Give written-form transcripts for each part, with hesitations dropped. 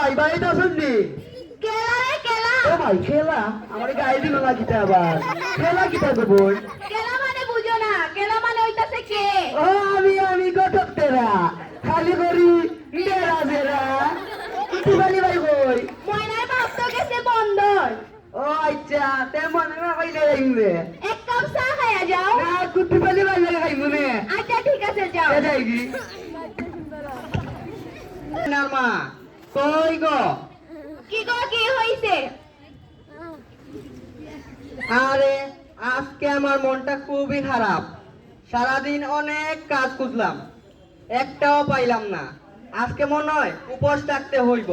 ভাই বাড়িতে আসুননি কেলা রে কেলা ও ভাই খেলা আমার গায়ে দিল না কিটা আবার খেলা কিটা দেবো কেলা মানে বুঝো না কেলা মানে হইতাছে কে ও আমি গটক তেরা খালি করি ডেরা জেরা কুটি বালি ভাই বই ময়নার বাপ তো গেছে বন্দর ও আচ্ছা তে মনে না কইলে যাইবে এক কাপ চা খাইয়া যাও না কুটি বালি ভাই খাই মনে আচ্ছা ঠিক আছে যাও যাইবি না মা কই গো কি গো কি হইছে আরে আজকে আমার মনটা খুবই খারাপ সারাদিন অনেক কাজ খুঁজলাম একটাও পাইলাম না আজকে মনে হয় উপোস থাকতে হইব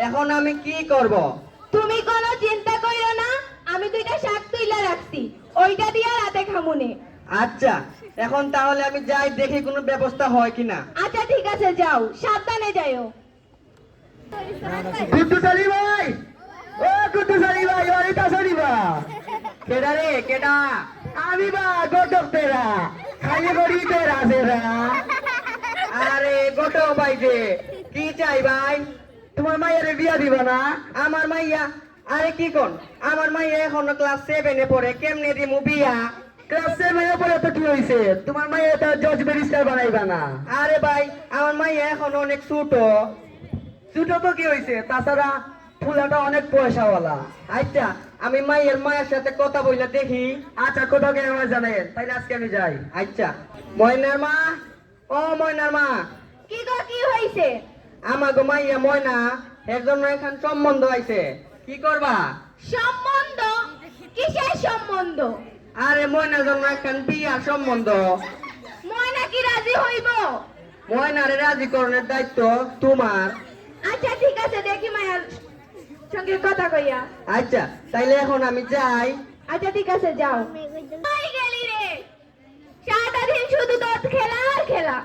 এখন আমি কি করব তুমি কোনো চিন্তা কইরো না আমি দুইটা শাক তুইলা রাখছি ওইটা দিয়া রাতে খামুনে আচ্ছা এখন তাহলে আমি যাই দেখি কোনো ব্যবস্থা হয় কিনা আচ্ছা ঠিক আছে যাও সাবধানে যাইও গুড্ডু সালি ভাই ও গুড্ডু সালি ভাই ওইটা সালি বা কেডা রে কেডা আমি বা গটক তেরা খালি করি তেরা সেরা আরে গটক ভাই যে কি চাই ভাই তোমার মাইয়ার বিয়া দিবা না আমার মাইয়া আরে কি কোন আমার মাইয়া এখনো ক্লাস 7 এ পড়ে কেমনে দিমু বিয়া ক্লাস 7 এ পড়ে তো কি হইছে তোমার মাইয়া তো জজ ব্যারিস্টার বানাইবা না আরে ভাই আমার মাইয়া এখন অনেক ছোট ছোট তো কি হইছে তাছাড়া ফুলাটা অনেক পয়সাওয়ালা আচ্ছা আমি মাইয়ের মায়ের সাথে কথা বইলা দেখি আচ্ছা কোথাও গেলে আমার জানেন তাইলে আজকে আমি যাই আচ্ছা ময়নার মা ও ময়নার মা কি গো কি হইছে আমার গো মাইয়া ময়না এর জন্য এখান সম্বন্ধ আইছে কি করবা সম্বন্ধ কিসের সম্বন্ধ আরে ময়নার জন্য এখান বিয়ার সম্বন্ধ ময়না কি রাজি হইব ময়নারে রাজিকরণের দায়িত্ব তোমার আচ্ছা ঠিক আছে দেখি মায়ের সঙ্গে কথা কইয়া আচ্ছা তাইলে এখন আমি যাই আচ্ছা ঠিক আছে যাও কই গেলি রে সারাটা দিন শুধু তোর খেলা আর খেলা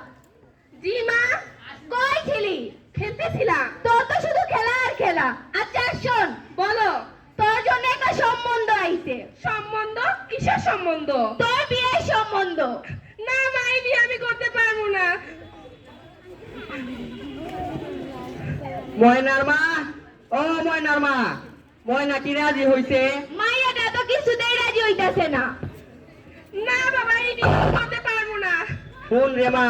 জি মা কই ছিলি খেলতেছিলাম তোর তো শুধু খেলা আর খেলা আচ্ছা শোন বলো তোর জন্য একটা সম্বন্ধ আইছে সম্বন্ধ কিসের সম্বন্ধ তোর বিয়ের সম্বন্ধ না মা এই বিয়ে আমি করতে পারবো না ময়নার মা ও ময়নার মা ময়না কি রাজি হইছে মাইয়াটা তো কিছুতেই রাজি হইতাছে না না বাবা এই বিয়ে করতে পারবো না শুন রে মা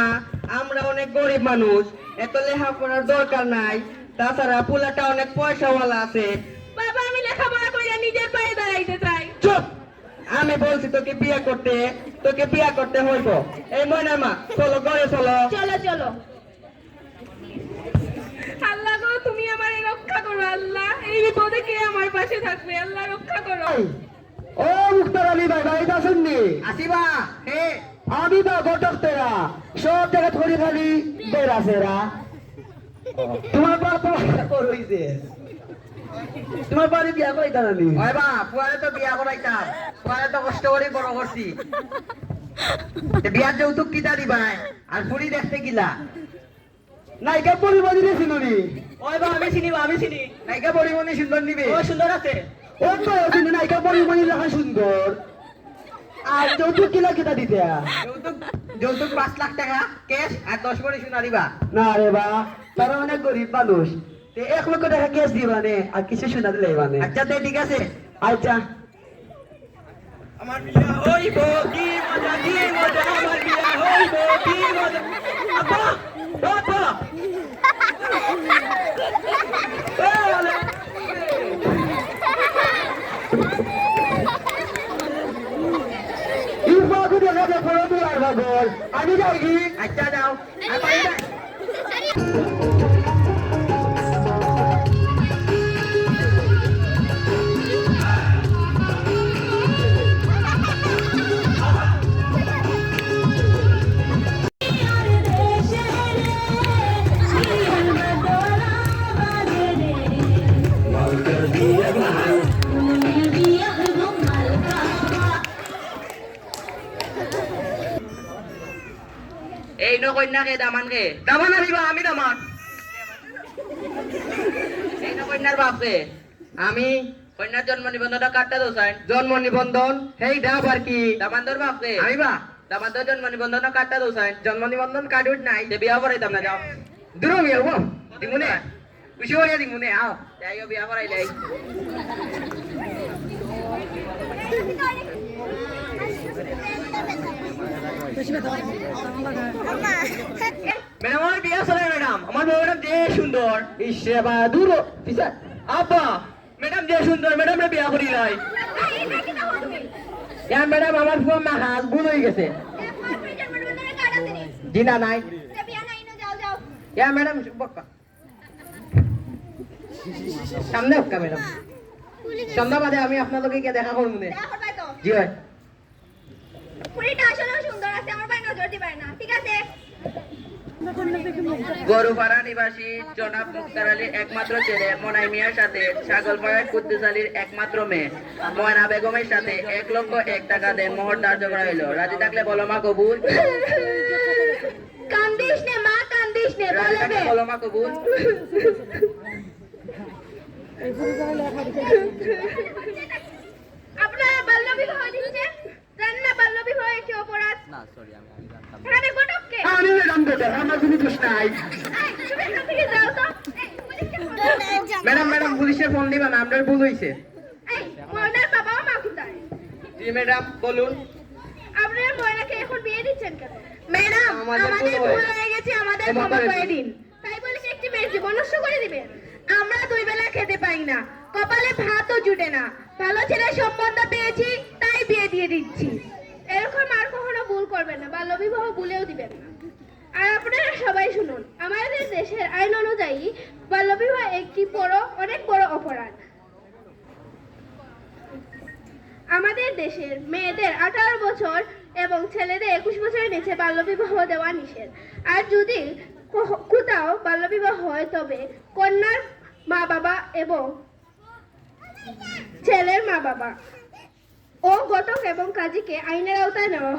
আমরা অনেক গরিব মানুষ এত লেখাপড়ার দরকার নাই তাছাড়া পোলাটা অনেক পয়সাওয়ালা আছে বাবা আমি লেখাপড়া কইরা নিজের পায়ে দাঁড়াইতে চাই চুপ আমি বলছি তোকে বিয়া করতে হইব এই ময়নার মা চলো ঘরে চলো চলো চলো আল্লাহ গো তুমি আমারে রক্ষা করো আল্লাহ এই বিপদে কে আমার পাশে থাকবে আল্লাহ রক্ষা করো ও মুক্তার আলী ভাই বাড়িতে আসেননি আসিবা হে আমি বা গটক তেরা সব জায়গা থরি খালি বেড়া সেরা তোমার বাপ করইছে তোমার বাড়ি বিয়া করাইতা নানি ওই বা পুয়ারে তো বিয়া করাইতাম পুয়ারে তো কষ্ট করে বড় করছি বিয়ার যৌতুক কিতা দিবাই আর ফুড়ি দেখতে গিলা নায়িকা পরিমণি রে চিনুনি ওই বা আমি চিনি নায়িকা পরিমণি সুন্দর নিবে ও সুন্দর আছে ও তো কিন্তু নায়িকা পরিমণি লেখা সুন্দর আর যৌতুক কিলা কিতা দিতে যৌতুক 5 লাখ টাকা ক্যাশ আর 10 ভরি সোনা দিবা না রে বা তারা অনেক গরিব মানুষ 1 লক্ষ টাকা ক্যাশ দিবা নে আর কিছু সোনা দিলে মানে আচ্ছা তে ঠিক আছে আচ্ছা আমার বিয়া হইব কি মজা আমার বিয়া হইব কি মজা আব্বা বাবা আমি যাই কি আচ্ছা যাও এই নকন্যাকে দামান আনিবা আমি দামান এই নকন্যার বাপে আমি কন্যার জন্ম নিবন্ধনটা কাটতে দোসাই জন্ম নিবন্ধন হেই দাও আর কি দামানদর বাপে আমি বা দামানদর জন্ম নিবন্ধনটা কাটতে দোসাই জন্ম নিবন্ধন কাটুট নাই যে বিয়া করাইতাম না যাও দূর বিয়া হবো দিমুনে খুশি হইয়া দিই মনে আও যাইও বিয়া করাই লাই ম্যাডাম আমার বিয়া চলে ম্যাডাম আমার বউ ম্যাডাম যে সুন্দর ইসে বা দূর পিছা আপা ম্যাডাম যে সুন্দর ম্যাডাম রে বিয়া করি লাই ইয়া ম্যাডাম আমার ফোন না হাত গুল হয়ে গেছে দিনা নাই ইয়া ম্যাডাম বক্কা সামনে হোক্কা ম্যাডাম সন্ধ্যাবাদে আমি আপনাদেরকে গিয়ে দেখা করবো না জি ভাই গরুপাড়া নিবাসী জনাব মুক্তার আলীর একমাত্র ছেলে মনাই মিয়ার সাথে ছাগলপাড়ায় কুদ্দুস আলীর একমাত্র মেয়ে ময়না বেগমের সাথে 1,01,000 টাকা দেন মোহর ধার্য করা হইলো রাজি থাকলে বলো মা কবুল কান্দিস নে মা কান্দিস নে রাজি থাকলে বলো মা কবুল আপনারা বাল্য বিবাহ দিচ্ছেন জানেন না বাল্য বিবাহ কি অপরাধ না সরি আমি জানতাম এখানে ঘটককে আমি ম্যাডাম বেটা আমার কোনো দোষ নাই তুমি এখান থেকে যাও তো ম্যাডাম ম্যাডাম পুলিশে ফোন দিবা না আপনার ভুল হইছে এই ময়নার বাবা মা কোথায় জি ম্যাডাম বলুন আপনারা ময়নাকে এখন বিয়ে দিচ্ছেন কেন ম্যাডাম আমাদের আমাদের ভুল ভুল হয়ে গেছে আমাদের ক্ষমা ক্ষমা করে করে দিন। দিন তাই বলে কি একটি মেয়ের জীবন নষ্ট করে দিবেন আমরা 2 বেলা খেতে পাই না কপালে ভাতও জুটে না ভালো ছেলে সম্বন্ধ পেয়েছি তাই বিয়ে দিয়ে দিচ্ছি এরকম আর কখনো ভুল করবেন না বাল্য বিবাহ ভুলেও দিবেন না আর আপনারা সবাই শুনুন আমাদের দেশের আইন অনুযায়ী বাল্য বিবাহ একটি অনেক বড় অপরাধ আমাদের দেশের মেয়েদের 18 বছর এবং ছেলেদের 21 বছরের নিচে বাল্যবিবাহ দেওয়া নিষেধ আর যদি কোথাও বাল্যবিবাহ হয় তবে কন্যার মা বাবা এবং ছেলের মা বাবা ও ঘটক এবং কাজীকে আইনের আওতায় নেওয়া